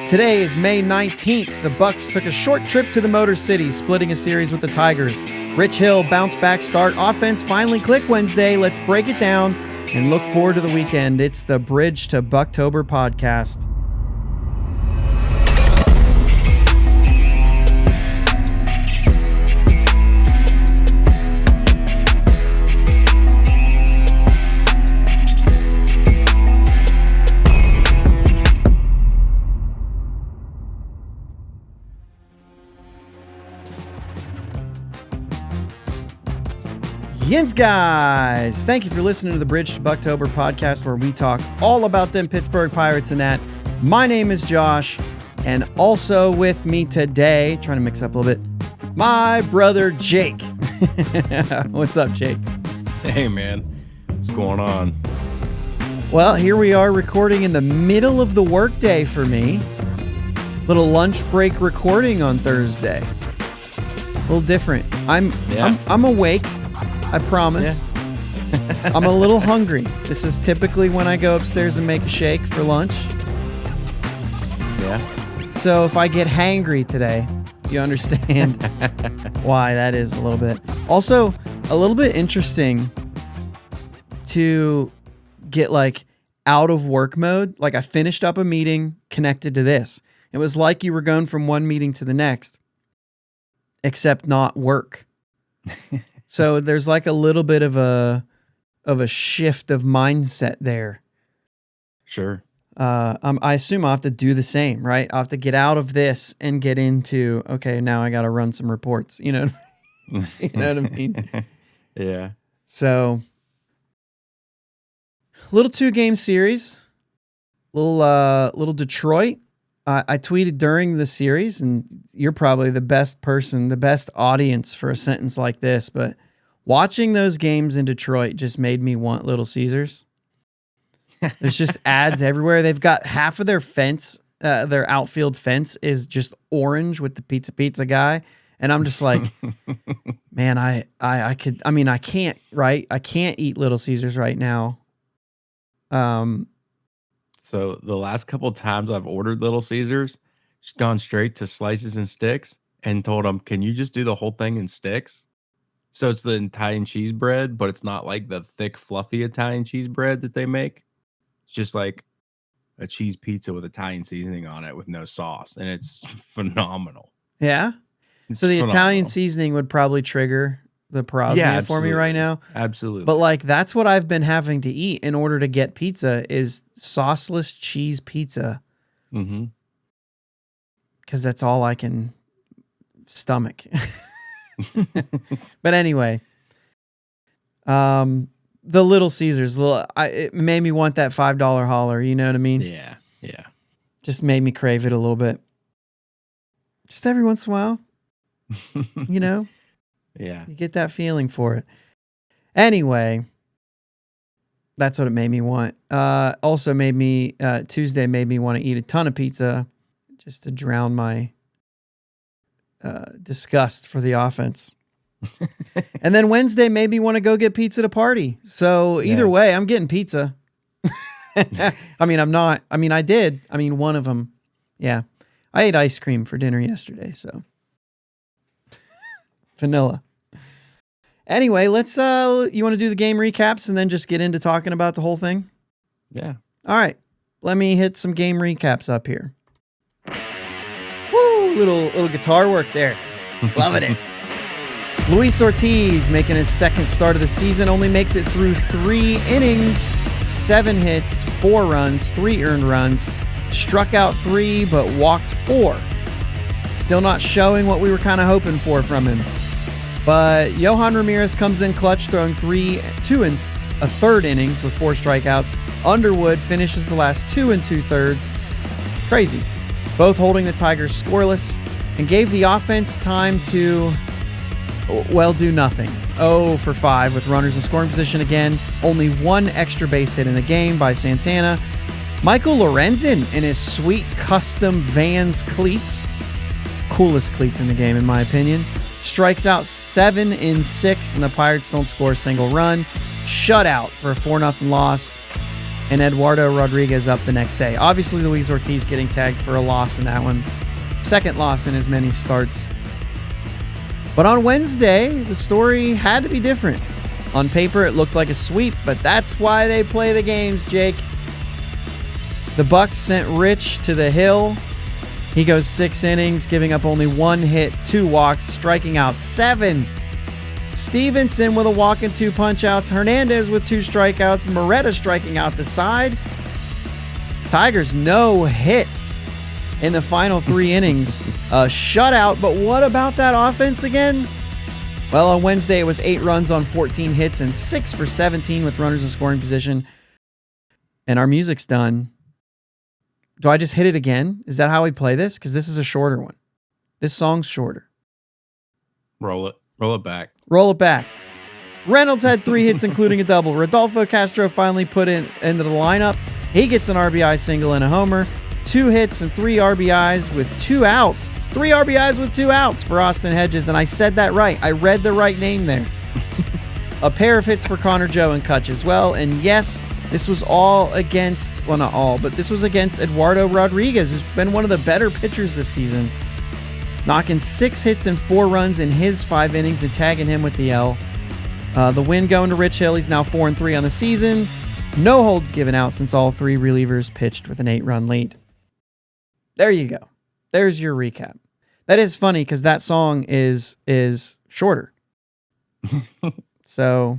Today is May 19th. The Bucks took a short trip to the Motor City, splitting a series with the Tigers. Rich Hill bounce back start. Offense finally click Wednesday. Let's break it down and look forward to the weekend. It's the Bridge to Buctober podcast. Yins, guys. Thank you for listening to the Bridge to Buctober podcast, where we talk all about them Pittsburgh Pirates and that. My name is Josh, and also with me today, trying to mix up a little bit, my brother Jake. What's up, Jake? Hey, man. What's going on? Well, here we are recording in the middle of the workday for me. Little lunch break recording on Thursday. A little different. I'm awake. I promise. Yeah. I'm a little hungry. This is typically when I go upstairs and make a shake for lunch. Yeah. So if I get hangry today, you understand why that is a little bit. Also, a little bit interesting to get like out of work mode. Like I finished up a meeting connected to this. It was like you were going from one meeting to the next, except not work. So there's like a little bit of a shift of mindset there. Sure. I assume I'll have to do the same, right? I'll have to get out of this and get into, okay, now I got to run some reports. You know what I mean? Yeah. So, little 2-game series, little Detroit. I tweeted during the series, and you're probably the best person, the best audience for a sentence like this, but watching those games in Detroit just made me want Little Caesars. There's just ads everywhere. They've got half of their fence, their outfield fence is just orange with the pizza guy. And I'm just like, man, I can't, right? I can't eat Little Caesars right now. So the last couple times I've ordered Little Caesars, just gone straight to slices and sticks and told them, can you just do the whole thing in sticks? So it's the Italian cheese bread, but it's not like the thick, fluffy Italian cheese bread that they make. It's just like a cheese pizza with Italian seasoning on it with no sauce. And it's phenomenal. Yeah? It's so the phenomenal. Italian seasoning would probably trigger the parosmia for me right now. Absolutely. But like that's what I've been having to eat in order to get pizza is sauceless cheese pizza. Mm-hmm. Because that's all I can stomach. But anyway, the Little Caesars, it made me want that $5 hauler. You know what I mean? Yeah. Just made me crave it a little bit. Just every once in a while, you know? Yeah. You get that feeling for it. Anyway, that's what it made me want. Also made me, Tuesday made me want to eat a ton of pizza just to drown my disgust for the offense. And then Wednesday made me want to go get pizza to party. So either way, I'm getting pizza. I did. One of them. Yeah. I ate ice cream for dinner yesterday, so. Vanilla. Anyway, let's you want to do the game recaps and then just get into talking about the whole thing? Yeah. All right. Let me hit some game recaps up here. Woo, little guitar work there. Loving it. Luis Ortiz, making his second start of the season, only makes it through 3 innings, 7 hits, 4 runs, 3 earned runs, struck out 3 but walked 4. Still not showing what we were kind of hoping for from him. But Yohan Ramirez comes in clutch, throwing 2 and a third innings with 4 strikeouts. Underwood finishes the last 2 2/3. Crazy. Both holding the Tigers scoreless and gave the offense time to, do nothing. 0 for 5 with runners in scoring position again. Only 1 extra base hit in the game by Santana. Michael Lorenzen in his sweet custom Vans cleats. Coolest cleats in the game, in my opinion. Strikes out 7 in 6, and the Pirates don't score a single run. Shutout for a 4-0 loss. and Eduardo Rodriguez up the next day. Obviously, Luis Ortiz getting tagged for a loss in that one. Second loss in as many starts. But on Wednesday, the story had to be different. On paper, it looked like a sweep, but that's why they play the games, Jake. The Bucks sent Rich to the hill. He goes 6 innings, giving up only 1 hit, 2 walks, striking out 7. Stevenson with a walk and 2 punch-outs. Hernandez with 2 strikeouts. Moretta striking out the side. Tigers no hits in the final 3 innings. A shutout, but what about that offense again? Well, on Wednesday, it was 8 runs on 14 hits and 6 for 17 with runners in scoring position. And our music's done. Do I just hit it again? Is that how we play this? Because this is a shorter one. This song's shorter. Roll it. Roll it back. Roll it back. Reynolds had 3 hits, including a double. Rodolfo Castro finally put into the lineup. He gets an RBI single and a homer. 2 hits and 3 RBIs with 2 outs. 3 RBIs with 2 outs for Austin Hedges, and I said that right. I read the right name there. A pair of hits for Connor Joe and Kutch as well. And yes, this was all against, well, not all, but this was against Eduardo Rodriguez, who's been one of the better pitchers this season. Knocking 6 hits and 4 runs in his 5 innings and tagging him with the L. The win going to Rich Hill. He's now 4-3 on the season. No holds given out since all 3 relievers pitched with an 8-run lead. There you go. There's your recap. That is funny because that song is shorter. So,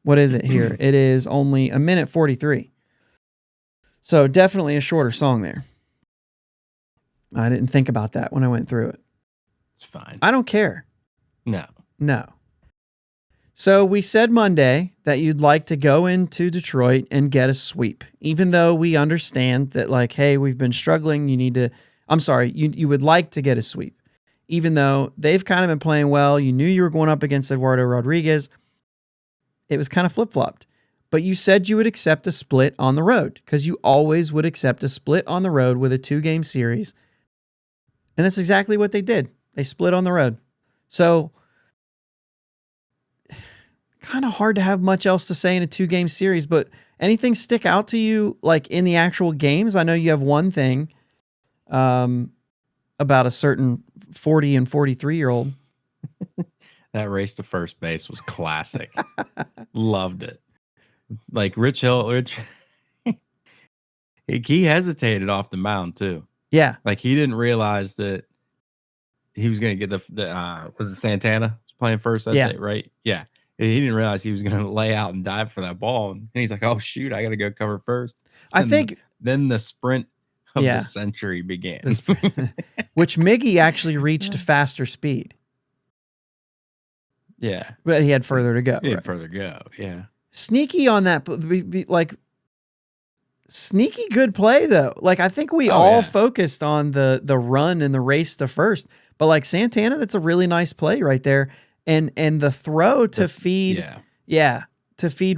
what is it here? It is only 1:43. So, definitely a shorter song there. I didn't think about that when I went through it. It's fine. I don't care. No. So we said Monday that you'd like to go into Detroit and get a sweep, even though we understand that, like, hey, we've been struggling. You would like to get a sweep, even though they've kind of been playing well. You knew you were going up against Eduardo Rodriguez. It was kind of flip-flopped. But you said you would accept a split on the road because you always would accept a split on the road with a 2-game series. And that's exactly what they did. They split on the road. So, kind of hard to have much else to say in a 2-game series, but anything stick out to you like in the actual games? I know you have one thing about a certain 40 and 43-year-old. That race to first base was classic. Loved it. Like Rich Hill, he hesitated off the mound too. Yeah. Like he didn't realize that he was going to get was it Santana was playing first that day, right? Yeah. He didn't realize he was going to lay out and dive for that ball. And he's like, oh, shoot, I got to go cover first. Then the sprint of the century began. Which Miggy actually reached a faster speed. Yeah. But he had further to go. He had further to go, yeah. Sneaky on that, like, sneaky good play, though. Like, I think we all focused on the run and the race to first. But, like, Santana, that's a really nice play right there. And the throw to feed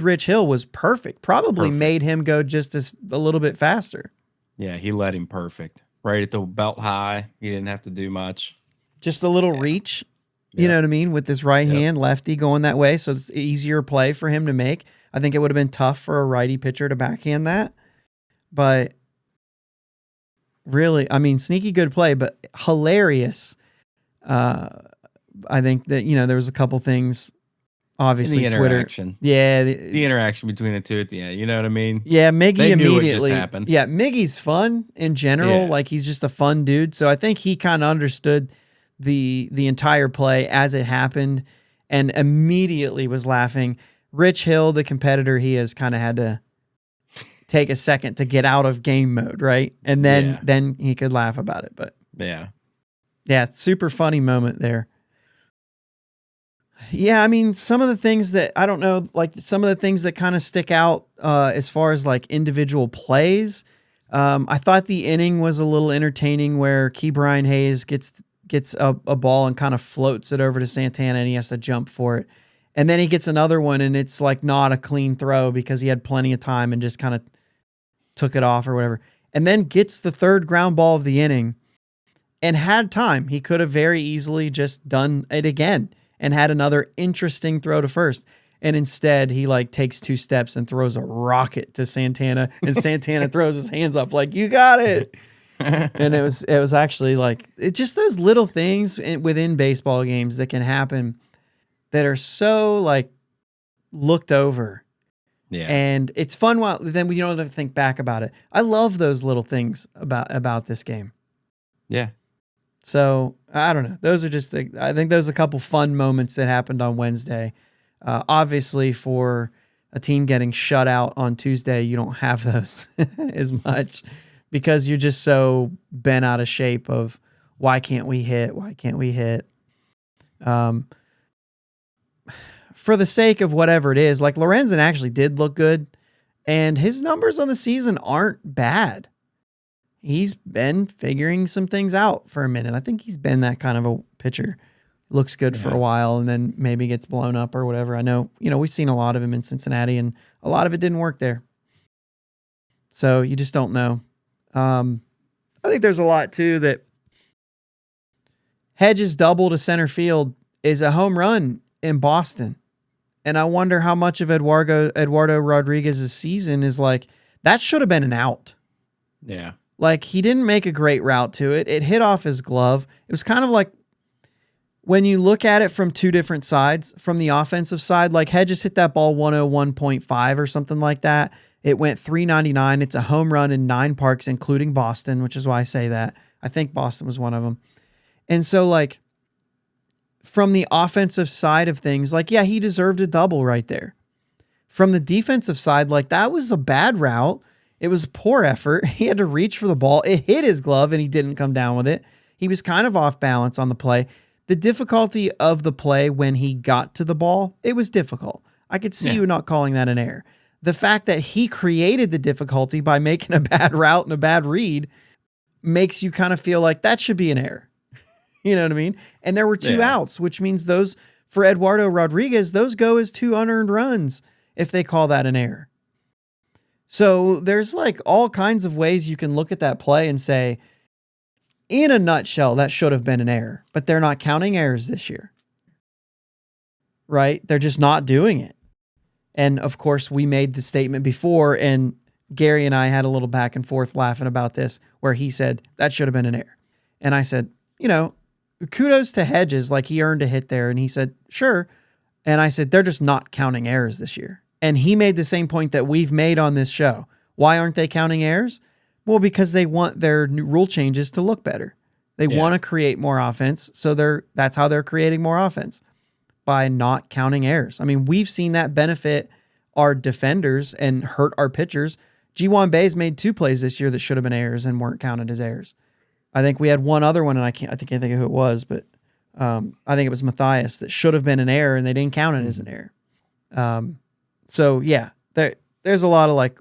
Rich Hill was perfect. Probably made him go just a little bit faster. Yeah, he led him perfect. Right at the belt high. He didn't have to do much. Just a little reach. You know what I mean? With this right hand lefty going that way. So it's an easier play for him to make. I think it would have been tough for a righty pitcher to backhand that. But really, I mean, sneaky good play, but hilarious. I think that, there was a couple things, obviously, the Twitter. Interaction. Yeah. The interaction between the two at the end. You know what I mean? Yeah, Miggy they immediately. Knew what just happened. Yeah, Miggy's fun in general. Yeah. Like, he's just a fun dude. So I think he kind of understood the entire play as it happened and immediately was laughing. Rich Hill, the competitor, he has kind of had to take a second to get out of game mode, right? And then he could laugh about it. But yeah, it's super funny moment there. Yeah, I mean, some of the things that, I don't know, like some of the things that kind of stick out as far as like individual plays. I thought the inning was a little entertaining where Ke'Bryan Hayes gets a ball and kind of floats it over to Santana and he has to jump for it. And then he gets another one and it's like not a clean throw because he had plenty of time and just kind of took it off or whatever. And then gets the third ground ball of the inning and had time. He could have very easily just done it again and had another interesting throw to first. And instead, he like takes 2 steps and throws a rocket to Santana, and Santana throws his hands up like, "You got it." And it was actually like, it's just those little things within baseball games that can happen that are so like looked over. Yeah. And it's fun while then we don't have to think back about it. I love those little things about this game. Yeah. So I don't know. Those are just, I think those are a couple fun moments that happened on Wednesday. Obviously, for a team getting shut out on Tuesday, you don't have those as much because you're just so bent out of shape of why can't we hit? Why can't we hit? For the sake of whatever it is, like Lorenzen actually did look good, and his numbers on the season aren't bad. He's been figuring some things out for a minute. I think he's been that kind of a pitcher. Looks good for a while and then maybe gets blown up or whatever. I know, we've seen a lot of him in Cincinnati and a lot of it didn't work there. So you just don't know. I think there's a lot too that Hedges' double to center field is a home run in Boston. And I wonder how much of Eduardo Rodriguez's season is like, that should have been an out. Yeah. Like, he didn't make a great route to it. It hit off his glove. It was kind of like when you look at it from 2 different sides, from the offensive side, like Hedges hit that ball 101.5 or something like that. It went 399. It's a home run in 9 parks, including Boston, which is why I say that. I think Boston was one of them. And so, like, from the offensive side of things, like, yeah, he deserved a double right there. From the defensive side, like, that was a bad route. It was poor effort. He had to reach for the ball. It hit his glove and he didn't come down with it. He was kind of off balance on the play. The difficulty of the play when he got to the ball, it was difficult. I could see you not calling that an error. The fact that he created the difficulty by making a bad route and a bad read makes you kind of feel like that should be an error. You know what I mean? And there were 2 outs, which means those, for Eduardo Rodriguez, those go as 2 unearned runs if they call that an error. So there's like all kinds of ways you can look at that play and say, in a nutshell, that should have been an error, but they're not counting errors this year, right? They're just not doing it. And of course, we made the statement before, and Gary and I had a little back and forth laughing about this, where he said that should have been an error. And I said, kudos to Hedges, like he earned a hit there. And he said, sure. And I said, they're just not counting errors this year. And he made the same point that we've made on this show. Why aren't they counting errors? Well, because they want their new rule changes to look better. They want to create more offense. So that's how they're creating more offense, by not counting errors. I mean, we've seen that benefit our defenders and hurt our pitchers. G1 Bays made 2 plays this year that should have been errors and weren't counted as errors. I think we had one other one, and I can't think of who it was, but I think it was Matthias that should have been an error, and they didn't count it as an error. So yeah, there's a lot of like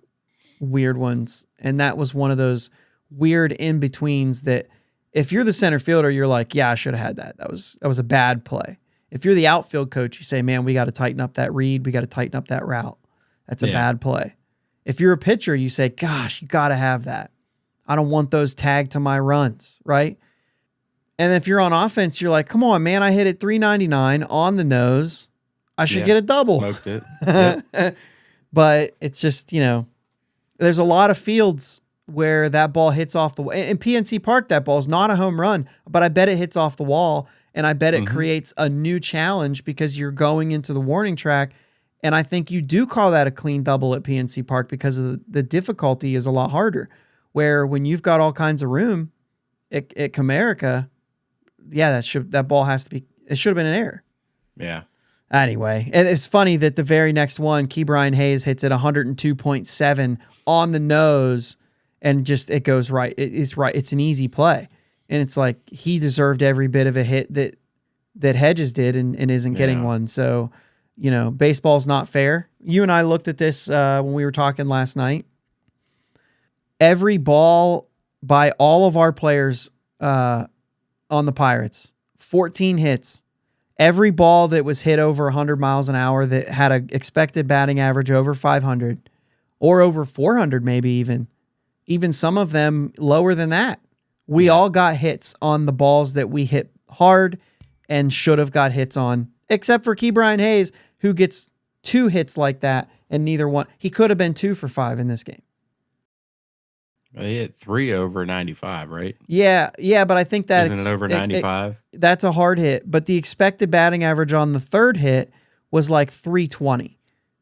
weird ones. And that was one of those weird in-betweens that if you're the center fielder, you're like, yeah, I should have had that. That was a bad play. If you're the outfield coach, you say, man, we got to tighten up that read. We got to tighten up that route. That's a bad play. If you're a pitcher, you say, gosh, you got to have that. I don't want those tagged to my runs, right? And if you're on offense, you're like, come on, man, I hit it 399 on the nose. I should get a double. Smoked it. Yep. But it's just, there's a lot of fields where that ball hits off the wall. In PNC Park, that ball's not a home run, but I bet it hits off the wall, and I bet it creates a new challenge because you're going into the warning track. And I think you do call that a clean double at PNC Park because of the difficulty is a lot harder. Where when you've got all kinds of room at Comerica, that ball has to be, it should have been an error. Yeah. Anyway, and it's funny that the very next one, Ke'Bryan Hayes hits it 102.7 on the nose, and just it goes right. It's right. It's an easy play, and it's like he deserved every bit of a hit that Hedges did, and isn't getting one. So, baseball's not fair. You and I looked at this when we were talking last night. Every ball by all of our players on the Pirates, 14 hits. Every ball that was hit over 100 miles an hour that had an expected batting average over 500 or over 400 maybe even some of them lower than that. We all got hits on the balls that we hit hard and should have got hits on, except for Ke'Bryan Hayes, who gets 2 hits like that, and neither one. He could have been 2 for 5 in this game. He hit 3 over 95, right? Yeah, but I think that Isn't it over 95? That's a hard hit, but the expected batting average on the third hit was like 320.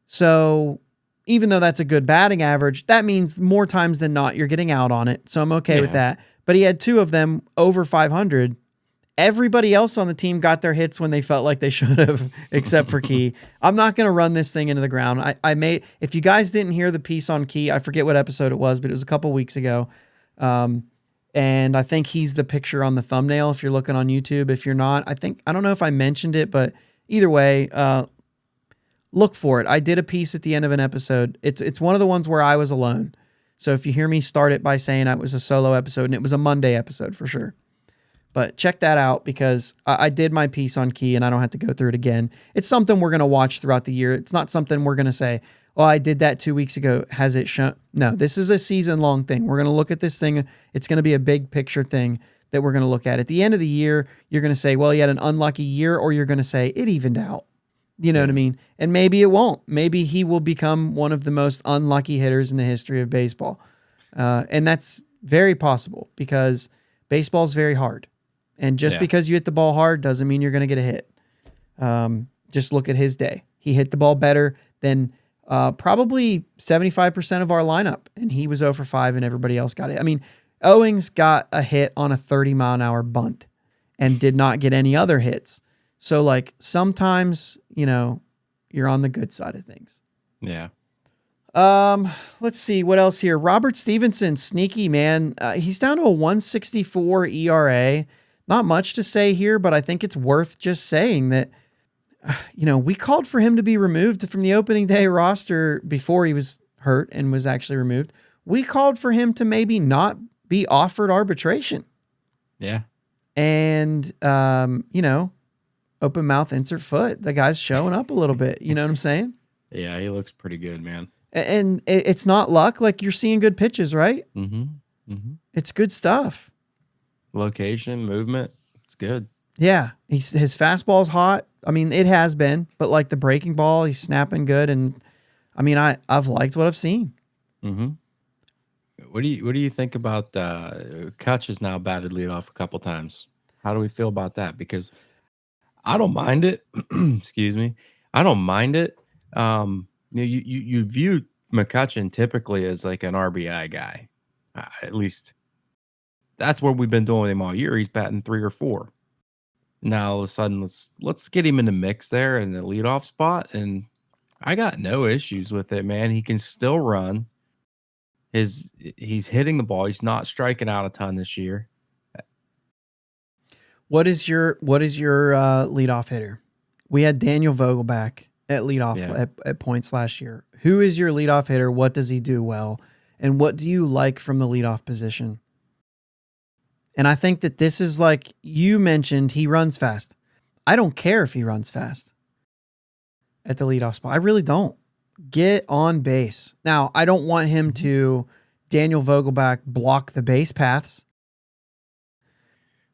So even though that's a good batting average, that means more times than not you're getting out on it. So I'm okay with that. But he had 2 of them over 500. Everybody else on the team got their hits when they felt like they should have, except for Key. I'm not going to run this thing into the ground. If you guys didn't hear the piece on Key, I forget what episode it was, but it was a couple weeks ago. And I think he's the picture on the thumbnail if you're looking on YouTube. If you're not, I don't know if I mentioned it, but either way, look for it. I did a piece at the end of an episode. It's one of the ones where I was alone. So if you hear me start it by saying it was a solo episode, and it was a Monday episode for sure. But check that out because I did my piece on Key and I don't have to go through it again. It's something we're going to watch throughout the year. It's not something we're going to say, oh, I did that 2 weeks ago. Has it shown? No, this is a season-long thing. We're going to look at this thing. It's going to be a big picture thing that we're going to look at. At the end of the year, you're going to say, well, he had an unlucky year, or you're going to say it evened out. You know what I mean? And maybe it won't. Maybe he will become one of the most unlucky hitters in the history of baseball. And that's very possible because baseball is very hard. And just because you hit the ball hard doesn't mean you're going to get a hit. Just look at his day. He hit the ball better than probably 75% of our lineup, and he was 0 for 5 and everybody else got it. I mean, Owings got a hit on a 30-mile-an-hour bunt and did not get any other hits. So, like, sometimes, you're on the good side of things. Yeah. Let's see what else here. Robert Stevenson, sneaky man. He's down to a 1.64 ERA. Not much to say here, but I think it's worth just saying that, we called for him to be removed from the opening day roster before he was hurt and was actually removed. We called for him to maybe not be offered arbitration. Yeah. And, open mouth, insert foot. The guy's showing up a little bit. You know what I'm saying? Yeah, he looks pretty good, man. And it's not luck. Like, you're seeing good pitches, right? Mm-hmm. Mm-hmm. It's good stuff. Location, movement, it's good. Yeah, his fastball's hot. I mean, it has been, but like the breaking ball, he's snapping good, and I mean, I've liked what I've seen. Mm-hmm. What do you think about Kutch has now batted leadoff a couple times? How do we feel about that? Because I don't mind it. Excuse me, I don't mind it. You view McCutchen typically as like an RBI guy, at least. That's what we've been doing with him all year. He's batting 3 or 4. Now all of a sudden, let's get him in the mix there in the leadoff spot, and I got no issues with it, man. He can still run. He's hitting the ball. He's not striking out a ton this year. What is your leadoff hitter? We had Daniel Vogelback at leadoff at points last year. Who is your leadoff hitter? What does he do well? And what do you like from the leadoff position? And I think that this is like you mentioned, he runs fast. I don't care if he runs fast at the leadoff spot. I really don't. Get on base. Now, I don't want him to, Daniel Vogelback, block the base paths.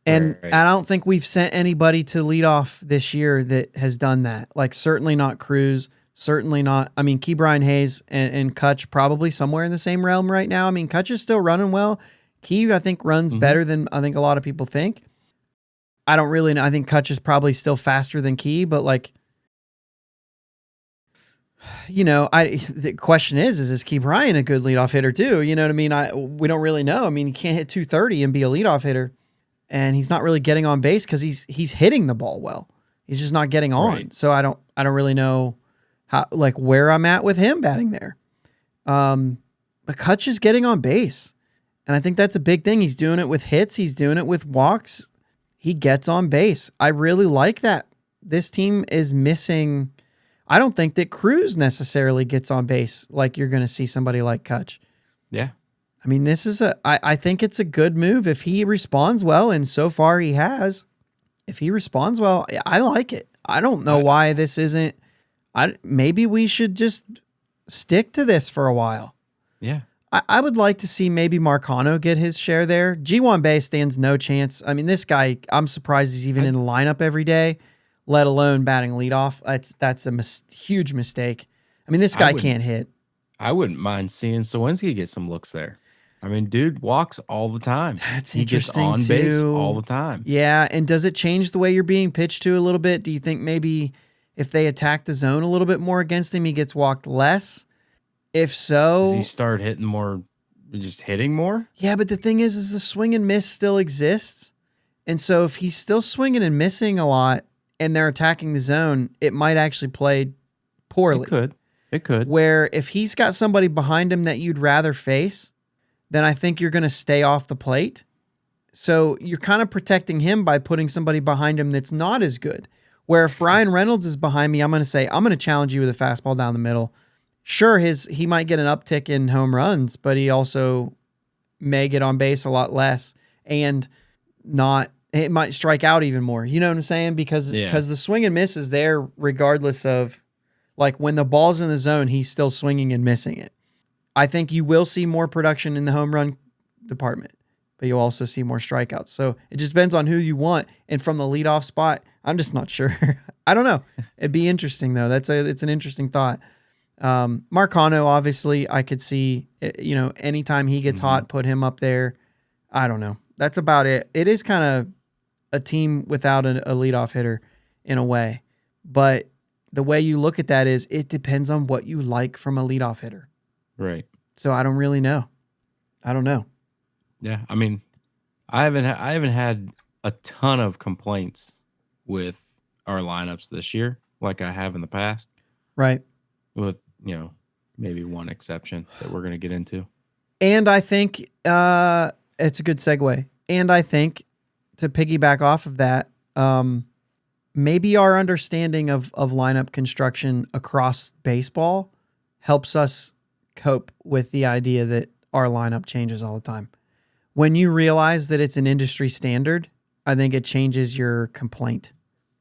And right. I don't think we've sent anybody to leadoff this year that has done that. Like, certainly not Cruz. Certainly not. I mean, Ke'Bryan Hayes and Kutch probably somewhere in the same realm right now. I mean, Kutch is still running well. Key, I think, runs better than I think a lot of people think. I don't really know. I think Kutch is probably still faster than Key, but like, the question is Ke'Bryan a good leadoff hitter too? You know what I mean? We don't really know. I mean, you can't hit 230 and be a leadoff hitter, and he's not really getting on base because he's hitting the ball well. He's just not getting on. Right. So I don't really know how, like, where I'm at with him batting there. But Kutch is getting on base. And I think that's a big thing. He's doing it with hits. He's doing it with walks. He gets on base. I really like that. This team is missing. I don't think that Cruz necessarily gets on base like you're going to see somebody like Kutch. Yeah. I mean, I think it's a good move if he responds well, and so far he has. If he responds well, I like it. I don't know why this isn't. Maybe we should just stick to this for a while. Yeah. I would like to see maybe Marcano get his share there. G1 Bay stands no chance. I mean, this guy, I'm surprised he's even in the lineup every day. let alone batting leadoff. That's a huge mistake. I mean, this guy can't hit. I wouldn't mind seeing Sawinski get some looks there. I mean, dude walks all the time. That's interesting. He gets on base all the time. Yeah, and does it change the way you're being pitched to a little bit? Do you think maybe if they attack the zone a little bit more against him, he gets walked less? If so, does he start hitting more, just hitting more? Yeah, but the thing is the swing and miss still exists. And so if he's still swinging and missing a lot and they're attacking the zone, it might actually play poorly. It could. Where if he's got somebody behind him that you'd rather face, then I think you're going to stay off the plate. So you're kind of protecting him by putting somebody behind him that's not as good. Where if Brian Reynolds is behind me, I'm going to say, I'm going to challenge you with a fastball down the middle. Sure, he might get an uptick in home runs, but he also may get on base a lot less and it might strike out even more. You know what I'm saying? Because the swing and miss is there regardless of, like, when the ball's in the zone, he's still swinging and missing it. I think you will see more production in the home run department, but you'll also see more strikeouts. So it just depends on who you want. And from the leadoff spot, I'm just not sure. I don't know. It'd be interesting though. It's an interesting thought. Marcano, obviously, I could see, anytime he gets hot, put him up there. I don't know. That's about it. It is kind of a team without a leadoff hitter in a way, but the way you look at that is it depends on what you like from a leadoff hitter. Right. So I don't really know. I don't know. Yeah. I mean, I haven't had a ton of complaints with our lineups this year, like I have in the past. Right. With, maybe one exception that we're going to get into. And I think it's a good segue. And I think to piggyback off of that, maybe our understanding of lineup construction across baseball helps us cope with the idea that our lineup changes all the time. When you realize that it's an industry standard, I think it changes your complaint.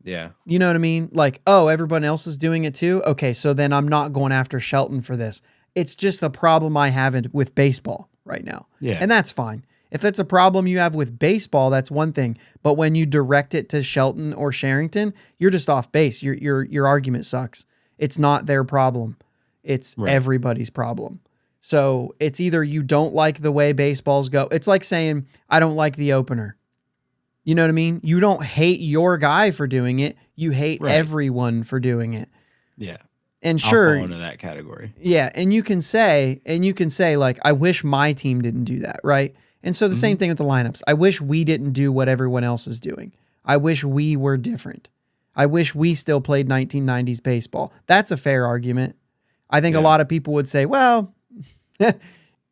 Yeah. You know what I mean? Like, oh, everyone else is doing it too? Okay, so then I'm not going after Shelton for this. It's just a problem I have with baseball right now. Yeah. And that's fine. If that's a problem you have with baseball, that's one thing. But when you direct it to Shelton or Sherrington, you're just off base. Your argument sucks. It's not their problem. It's everybody's problem. So it's either you don't like the way baseballs go. It's like saying, I don't like the opener. You know what I mean? You don't hate your guy for doing it. You hate everyone for doing it. Yeah. And sure, I'll fall into that category. Yeah. And you can say like, I wish my team didn't do that. Right. And so the same thing with the lineups. I wish we didn't do what everyone else is doing. I wish we were different. I wish we still played 1990s baseball. That's a fair argument. I think a lot of people would say, well,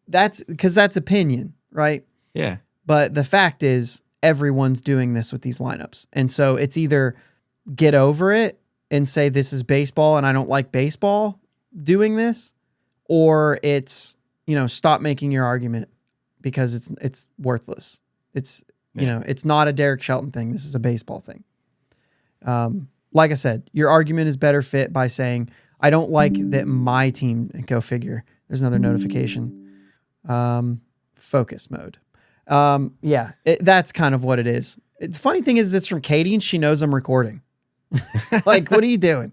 that's because that's opinion, right? Yeah. But the fact is, everyone's doing this with these lineups. And so it's either get over it and say this is baseball and I don't like baseball doing this, or it's, stop making your argument because it's worthless. It's, it's not a Derek Shelton thing. This is a baseball thing. Like I said, your argument is better fit by saying, I don't like that my team, and go figure. There's another notification. Focus mode. That's kind of what it is. The funny thing is it's from Katie and she knows I'm recording. Like, what are you doing?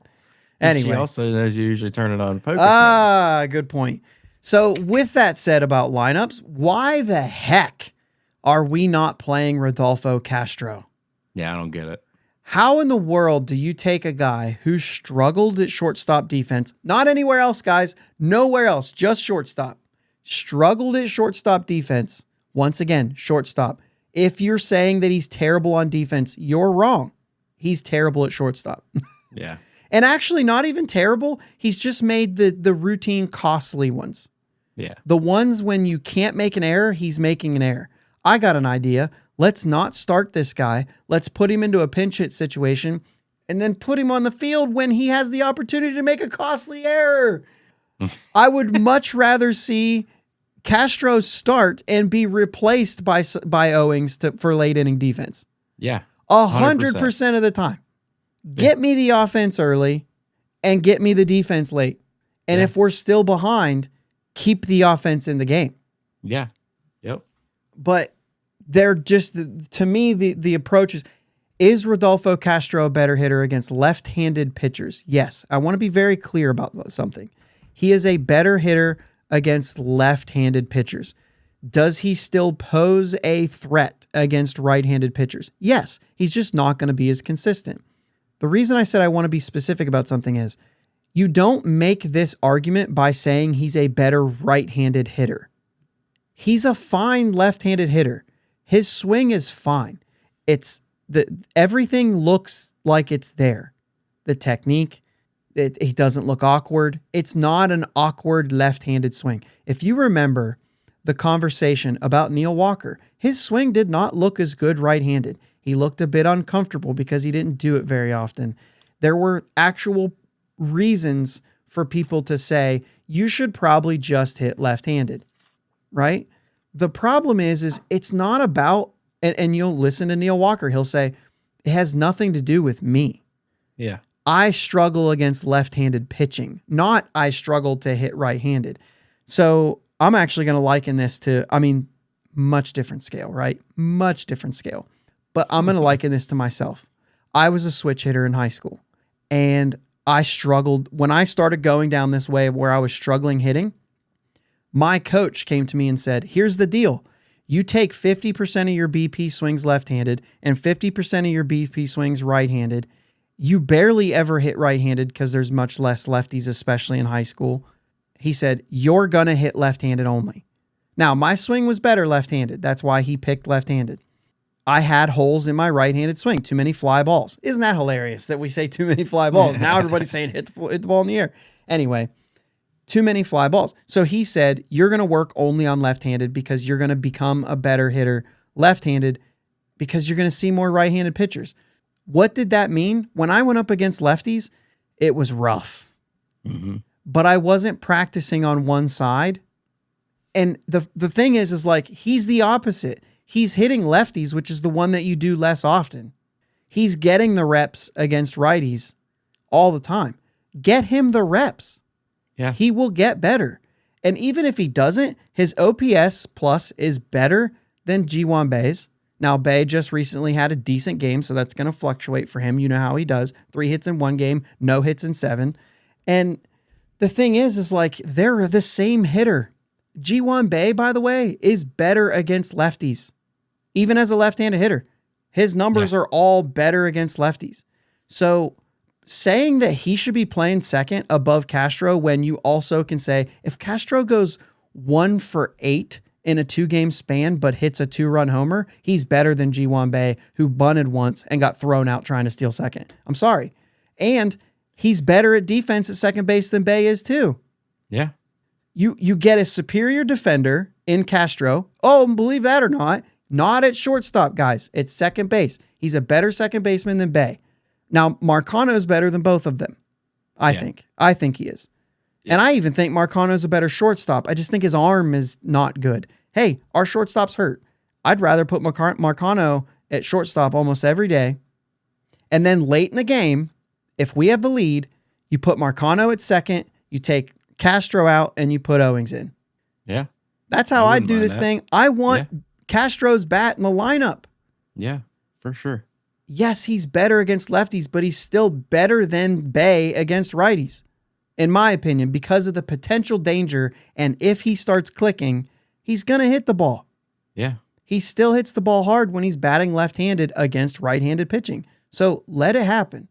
Anyway. She also knows you usually turn it on focus mode. Good point. So with that said about lineups, why the heck are we not playing Rodolfo Castro? Yeah, I don't get it. How in the world do you take a guy who struggled at shortstop defense, not anywhere else, guys, nowhere else, just shortstop, struggled at shortstop defense, once again, shortstop. If you're saying that he's terrible on defense, you're wrong. He's terrible at shortstop. Yeah. And actually not even terrible. He's just made the routine costly ones. Yeah. The ones when you can't make an error, he's making an error. I got an idea. Let's not start this guy. Let's put him into a pinch hit situation and then put him on the field when he has the opportunity to make a costly error. I would much rather see Castro start and be replaced by Owings for late inning defense. Yeah. 100% of the time. Get me the offense early and get me the defense late. And if we're still behind, keep the offense in the game. Yeah. Yep. But they're just, to me, the approach is, Is Rodolfo Castro a better hitter against left-handed pitchers? Yes. I want to be very clear about something. He is a better hitter against left-handed pitchers. Does he still pose a threat against right-handed pitchers? Yes. He's just not going to be as consistent. The reason I said I want to be specific about something is you don't make this argument by saying he's a better right-handed hitter. He's a fine left-handed hitter. His swing is fine. Everything looks like it's there. The technique, he doesn't look awkward. It's not an awkward left-handed swing. If you remember the conversation about Neil Walker, his swing did not look as good right-handed. He looked a bit uncomfortable because he didn't do it very often. There were actual reasons for people to say, you should probably just hit left-handed, right? The problem is it's not about, and you'll listen to Neil Walker, he'll say, it has nothing to do with me. Yeah. I struggle against left-handed pitching, not I struggle to hit right-handed. So I'm actually going to liken this to, much different scale, right? Much different scale. But I'm going to liken this to myself. I was a switch hitter in high school, and I struggled. When I started going down this way where I was struggling hitting, my coach came to me and said, here's the deal. You take 50% of your BP swings left-handed and 50% of your BP swings right-handed. You barely ever hit right-handed because there's much less lefties, especially in high school. He said, you're going to hit left-handed only. Now, my swing was better left-handed. That's why he picked left-handed. I had holes in my right-handed swing, too many fly balls. Isn't that hilarious that we say too many fly balls? Now everybody's saying hit the ball in the air. Anyway, too many fly balls. So he said, you're going to work only on left-handed because you're going to become a better hitter left-handed because you're going to see more right-handed pitchers. What did that mean? When I went up against lefties, it was rough. Mm-hmm. But I wasn't practicing on one side. And the thing is like, he's the opposite. He's hitting lefties, which is the one that you do less often. He's getting the reps against righties all the time. Get him the reps. Yeah. He will get better. And even if he doesn't, his OPS plus is better than Ji-Hwan Bae's. Now, Bae just recently had a decent game, so that's going to fluctuate for him. You know how he does. 3 hits in one game, no hits in 7. And the thing is like, they're the same hitter. Ji-Hwan Bae, by the way, is better against lefties. Even as a left-handed hitter, his numbers are all better against lefties. So saying that he should be playing second above Castro when you also can say, if Castro goes 1 for 8 in a 2-game span but hits a 2-run homer, he's better than Ji-Hwan Bae, who bunted once and got thrown out trying to steal second. I'm sorry. And he's better at defense at second base than Bae is too. Yeah. You get a superior defender in Castro. Oh, believe that or not at shortstop, guys. It's second base. He's a better second baseman than Bae. Now, Marcano's better than both of them, I think. I think he is. Yeah. And I even think Marcano's a better shortstop. I just think his arm is not good. Hey, our shortstop's hurt. I'd rather put Marcano at shortstop almost every day. And then late in the game, if we have the lead, you put Marcano at second, you take Castro out, and you put Owings in. Yeah. That's how I do this thing. I want Castro's bat in the lineup. Yeah, for sure. Yes, he's better against lefties, but he's still better than Bae against righties, in my opinion, because of the potential danger. And if he starts clicking, he's going to hit the ball. Yeah. He still hits the ball hard when he's batting left-handed against right-handed pitching. So let it happen.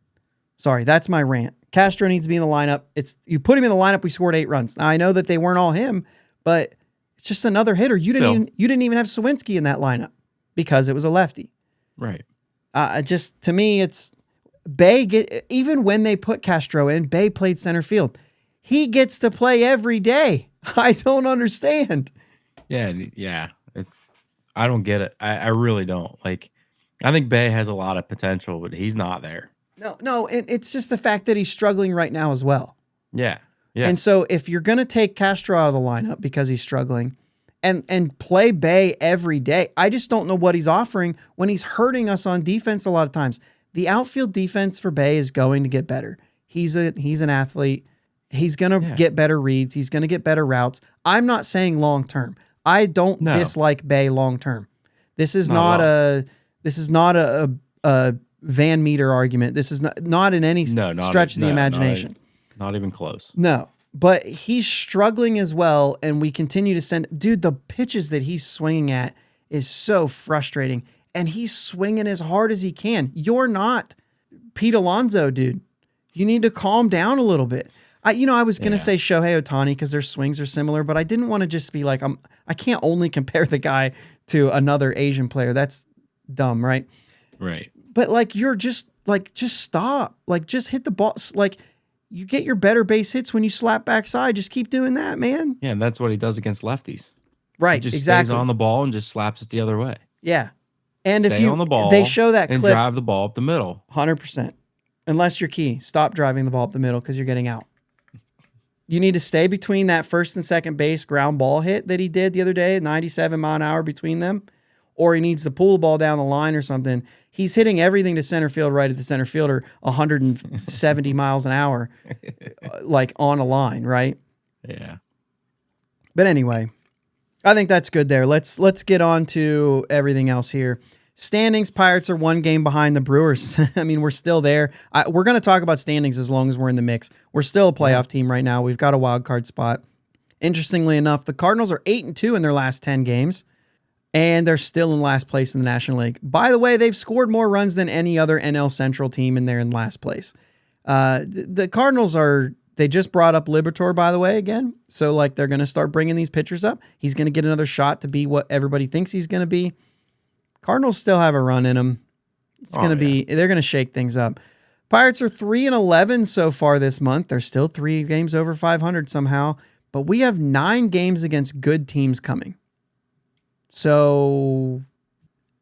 Sorry, that's my rant. Castro needs to be in the lineup. You put him in the lineup, we scored 8 runs. Now, I know that they weren't all him, but it's just another hitter. You didn't even have Sawinski in that lineup because it was a lefty. Right. To me, it's Bae. Even when they put Castro in, Bae played center field. He gets to play every day. I don't understand. Yeah. I don't get it. I really don't. Like, I think Bae has a lot of potential, but he's not there. No, and it's just the fact that he's struggling right now as well. Yeah. And so if you're going to take Castro out of the lineup because he's struggling and play Bae every day, I just don't know what he's offering when he's hurting us on defense a lot of times. The outfield defense for Bae is going to get better. He's an athlete. He's going to get better reads. He's going to get better routes. I'm not saying long term. I don't dislike Bae long term. This is not a Van Meter argument. This is not in any stretch of the imagination. Not even close. No, but he's struggling as well, and we continue to send... Dude, the pitches that he's swinging at is so frustrating, and he's swinging as hard as he can. You're not Pete Alonso, dude. You need to calm down a little bit. I was going to say Shohei Ohtani because their swings are similar, but I didn't want to just be like, I can't only compare the guy to another Asian player. That's dumb, right? Right. But like, you're just stop. Like, just hit the ball. Like, you get your better base hits when you slap backside. Just keep doing that, man. Yeah, and that's what he does against lefties. Right, he just exactly. stays on the ball and just slaps it the other way. Yeah. And Stay on the ball, they show that and clip, drive the ball up the middle. 100%. Unless you're Key, stop driving the ball up the middle because you're getting out. You need to stay between that first and second base ground ball hit that he did the other day, 97 mile an hour between them, or he needs to pull the ball down the line or something. He's hitting everything to center field right at the center fielder, 170 miles an hour, like on a line, right? Yeah. But anyway, I think that's good there. Let's get on to everything else here. Standings, Pirates are 1 game behind the Brewers. I mean, we're still there. We're going to talk about standings as long as we're in the mix. We're still a playoff team right now. We've got a wild card spot. Interestingly enough, the Cardinals are 8-2 in their last 10 games, and they're still in last place in the National League. By the way, they've scored more runs than any other NL Central team, and they're in last place. The Cardinals they just brought up Liberatore, by the way, again. So, like, they're going to start bringing these pitchers up. He's going to get another shot to be what everybody thinks he's going to be. Cardinals still have a run in them. They're going to shake things up. Pirates are 3-11 so far this month. They're still 3 games over 500 somehow, but we have 9 games against good teams coming. So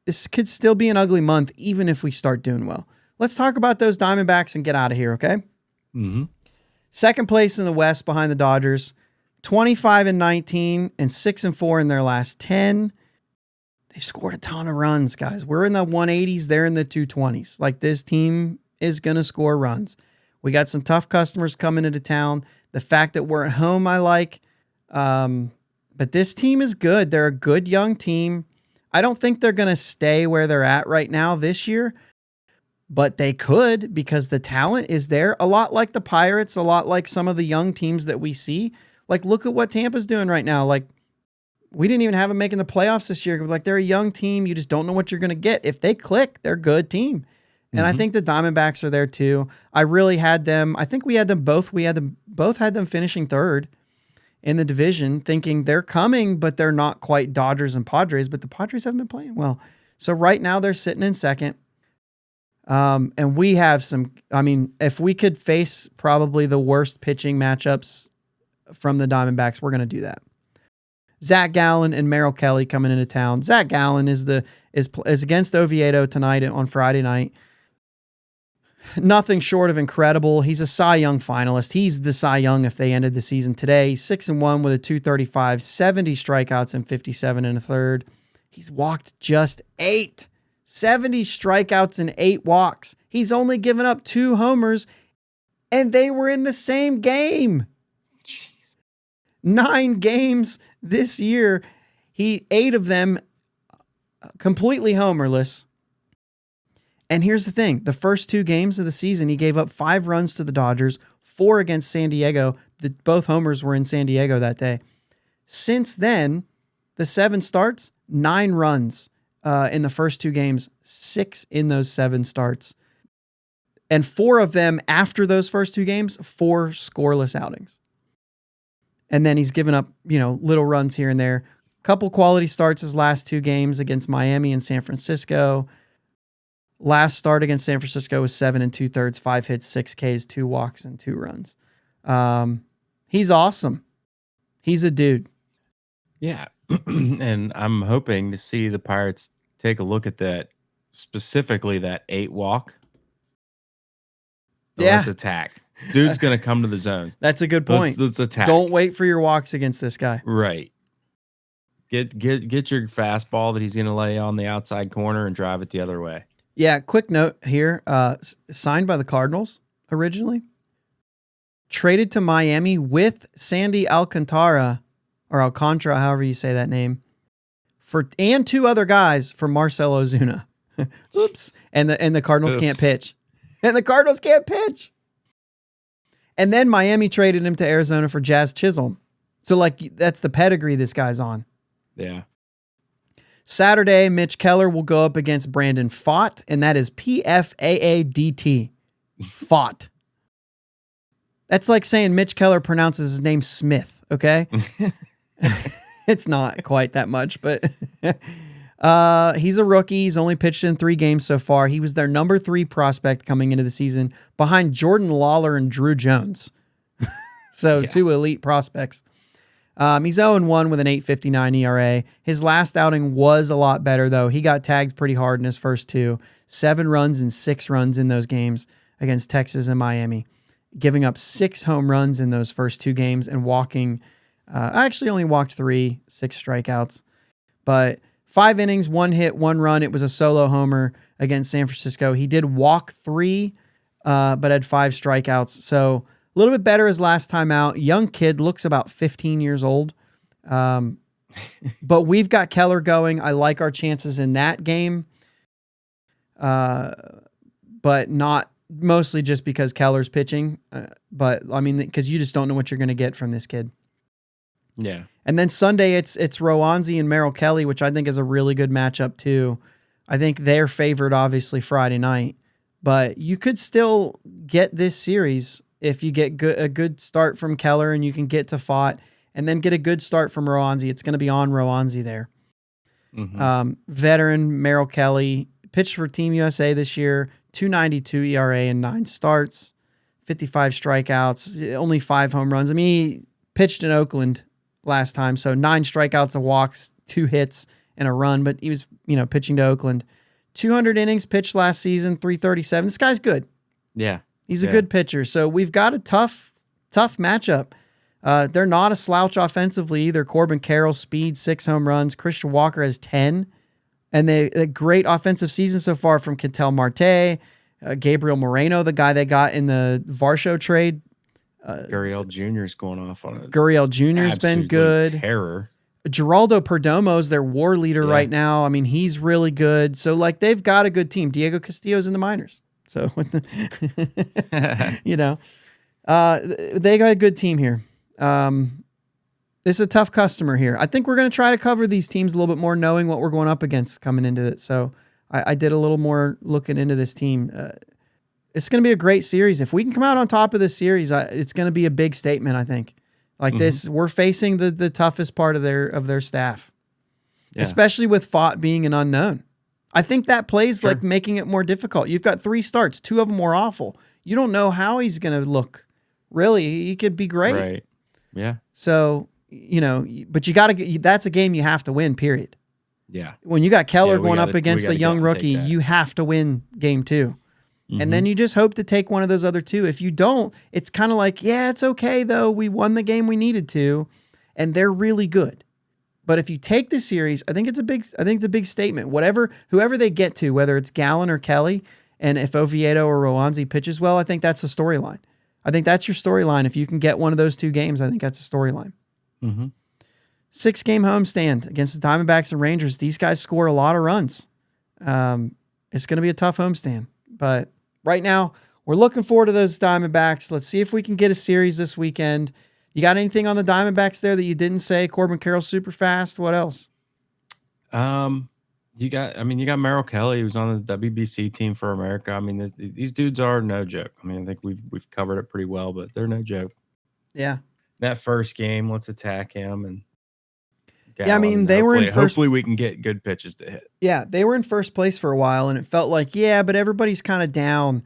this could still be an ugly month, even if we start doing well. Let's talk about those Diamondbacks and get out of here, okay? Mm-hmm. Second place in the West behind the Dodgers, 25-19 and 6-4 in their last 10. They've scored a ton of runs, guys. We're in the 180s. They're in the 220s. Like, this team is going to score runs. We got some tough customers coming into town. The fact that we're at home, I like. But this team is good. They're a good young team. I don't think they're going to stay where they're at right now this year, but they could because the talent is there. A lot like the Pirates, a lot like some of the young teams that we see. Like, look at what Tampa's doing right now. Like, we didn't even have them making the playoffs this year. Like, they're a young team. You just don't know what you're going to get. If they click, they're a good team. And I think the Diamondbacks are there too. I really had them. I think we had them both. Both had them finishing third in the division, thinking they're coming, but they're not quite Dodgers and Padres. But the Padres haven't been playing well. So right now they're sitting in second. And we have some. I mean, if we could face probably the worst pitching matchups from the Diamondbacks, we're going to do that. Zach Gallen and Merrill Kelly coming into town. Zach Gallen is against Oviedo tonight on Friday night. Nothing short of incredible. He's a Cy Young finalist. He's the Cy Young if they ended the season today. 6-1 with a 235, 70 strikeouts and 57 and a third. He's walked just 8. 70 strikeouts and 8 walks. He's only given up 2 homers, and they were in the same game. Jeez. 9 games this year. 8 of them completely homerless. And here's the thing. The first 2 games of the season, he gave up 5 runs to the Dodgers, 4 against San Diego. Both homers were in San Diego that day. Since then, the 7 starts, 9 runs in the first 2 games, 6 in those 7 starts. And 4 of them after those first 2 games, 4 scoreless outings. And then he's given up, little runs here and there. Couple quality starts his last 2 games against Miami and San Francisco. Last start against San Francisco was 7 2/3, 5 hits, 6 Ks, 2 walks, and 2 runs. He's awesome. He's a dude. Yeah. And I'm hoping to see the Pirates take a look at that, specifically that 8 walk. Let's attack. Dude's going to come to the zone. That's a good point. Let's attack. Don't wait for your walks against this guy. Right. Get your fastball that he's going to lay on the outside corner and drive it the other way. Yeah, quick note here. Signed by the Cardinals originally. Traded to Miami with Sandy Alcantara, or Alcantara, however you say that name, and 2 other guys for Marcell Ozuna. Oops. And the Cardinals can't Oops. pitch. And the Cardinals can't pitch. And then Miami traded him to Arizona for Jazz Chisholm. So, like, that's the pedigree this guy's on. Yeah. Saturday, Mitch Keller will go up against Brandon Pfaadt, and that is Pfaadt. Pfaadt. That's like saying Mitch Keller pronounces his name Smith, okay? It's not quite that much, but he's a rookie. He's only pitched in 3 games so far. He was their number 3 prospect coming into the season behind Jordan Lawler and Drew Jones. So 2 elite prospects. He's 0-1 with an 8.59 ERA. His last outing was a lot better, though. He got tagged pretty hard in his first 2. 7 runs and 6 runs in those games against Texas and Miami, giving up 6 home runs in those first 2 games and walking. I actually only walked 3, 6 strikeouts. But 5 innings, 1 hit, 1 run. It was a solo homer against San Francisco. He did walk 3, but had 5 strikeouts. So a little bit better his last time out. Young kid, looks about 15 years old. But we've got Keller going. I like our chances in that game. But not mostly just because Keller's pitching. But, I mean, because you just don't know what you're going to get from this kid. Yeah. And then Sunday, it's Rowanzi and Merrill Kelly, which I think is a really good matchup, too. I think they're favored, obviously, Friday night. But you could still get this series if you get a good start from Keller and you can get to Pfaadt and then get a good start from Rowanzi. It's going to be on Rowanzi there. Mm-hmm. Veteran Merrill Kelly pitched for Team USA this year, 2.92 ERA and 9 starts, 55 strikeouts, only 5 home runs. I mean, he pitched in Oakland last time, so 9 strikeouts, a walks, 2 hits, and a run, but he was, pitching to Oakland. 200 innings pitched last season, 337. This guy's good. Yeah. He's a good pitcher. So we've got a tough matchup. They're not a slouch offensively either. Corbin Carroll, speed, 6 home runs. Christian Walker has 10. And a great offensive season so far from Ketel Marte, Gabriel Moreno, the guy they got in the Varsho trade. Gurriel Jr. is going off on it. Gurriel Jr. has been good. Terror. Geraldo Perdomo is their war leader right now. I mean, he's really good. So, like, they've got a good team. Diego Castillo's in the minors. So, they got a good team here. This is a tough customer here. I think we're going to try to cover these teams a little bit more, knowing what we're going up against coming into it. So, I did a little more looking into this team. It's going to be a great series. If we can come out on top of this series, it's going to be a big statement, I think. Like this, we're facing the toughest part of their staff, especially with Pfaadt being an unknown. I think that plays like making it more difficult. You've got 3 starts, 2 of them were awful. You don't know how he's going to look. Really, he could be great. Right. Yeah. So, but you got to. That's a game you have to win. Period. Yeah. When you got Keller going up against the young rookie, you have to win game 2. Mm-hmm. And then you just hope to take one of those other 2. If you don't, it's kind of like, it's okay though. We won the game we needed to, and they're really good. But if you take the series, I think it's a big statement. Whoever they get to, whether it's Gallen or Kelly, and if Oviedo or Rowanzi pitches well, I think that's the storyline. I think that's your storyline. If you can get one of those 2 games, I think that's a storyline. Mm-hmm. 6-game homestand against the Diamondbacks and Rangers. These guys score a lot of runs. It's going to be a tough homestand, but right now we're looking forward to those Diamondbacks. Let's see if we can get a series this weekend. You got anything on the Diamondbacks there that you didn't say? Corbin Carroll's super fast. What else? You got Merrill Kelly, who's on the WBC team for America. I mean, these dudes are no joke. I mean, I think we've covered it pretty well, but they're no joke. Yeah. That first game, let's attack him and. They were in first. Hopefully, we can get good pitches to hit. Yeah, they were in first place for a while, and it felt like but everybody's kind of down.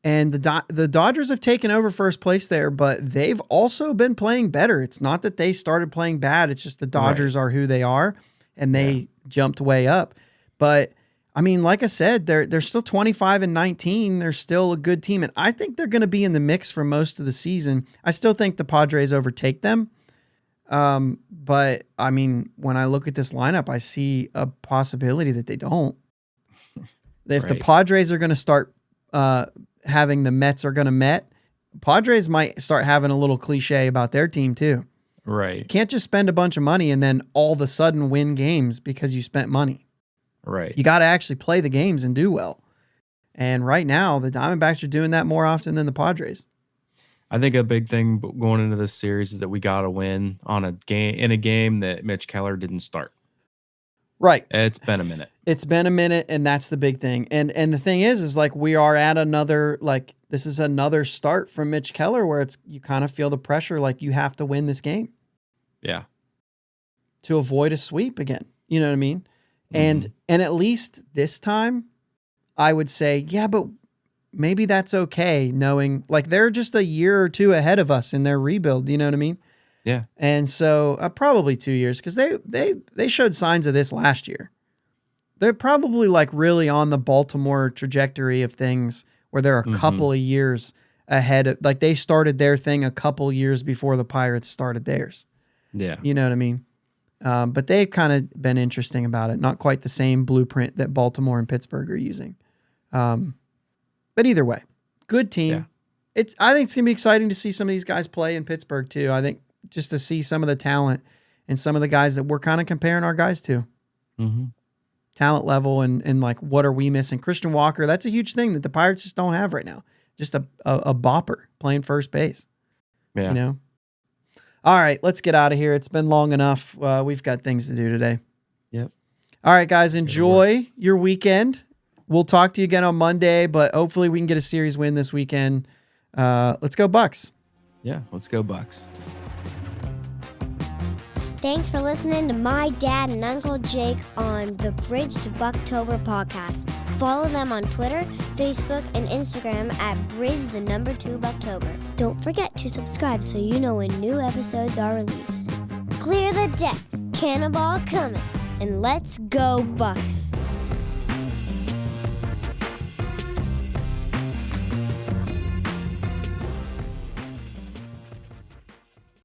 And the Dodgers have taken over first place there, but they've also been playing better. It's not that they started playing bad. It's just the Dodgers are who they are, and they jumped way up. But, I mean, like I said, they're still 25-19. They're still a good team, and I think they're going to be in the mix for most of the season. I still think the Padres overtake them. But, I mean, when I look at this lineup, I see a possibility that they don't. If the Padres are going to start having the Mets are going to Met, Padres might start having a little cliche about their team too. Right. You can't just spend a bunch of money and then all of a sudden win games because you spent money. Right. You got to actually play the games and do well. And right now, the Diamondbacks are doing that more often than the Padres. I think a big thing going into this series is that we got to win on a game that Mitch Keller didn't start. Right. It's been a minute. It's been a minute, and that's the big thing. And the thing is like we are at another, like this is another start from Mitch Keller where you kind of feel the pressure like you have to win this game. Yeah. To avoid a sweep again. You know what I mean? And at least this time, I would say, yeah, but maybe that's okay knowing like they're just a year or two ahead of us in their rebuild. You know what I mean? Yeah. And so probably 2 years because they showed signs of this last year. They're probably like really on the Baltimore trajectory of things where they're a couple of years ahead of, like they started their thing a couple years before the Pirates started theirs. Yeah. You know what I mean? But they've kind of been interesting about it. Not quite the same blueprint that Baltimore and Pittsburgh are using. But either way, good team. Yeah. I think it's going to be exciting to see some of these guys play in Pittsburgh too. I think just to see some of the talent and some of the guys that we're kind of comparing our guys to. Talent level and like what are we missing? Christian Walker, that's a huge thing that the Pirates just don't have right now. Just a bopper playing first base. Yeah. You know? All right, let's get out of here. It's been long enough. We've got things to do today. Yep. All right, guys, enjoy your weekend. We'll talk to you again on Monday, but hopefully we can get a series win this weekend. Let's go Bucks. Yeah, let's go Bucks. Thanks for listening to my dad and Uncle Jake on the Bridge to Buctober podcast. Follow them on Twitter, Facebook, and Instagram at Bridge2Buctober. Don't forget to subscribe so you know when new episodes are released. Clear the deck, cannonball coming, and let's go Bucks!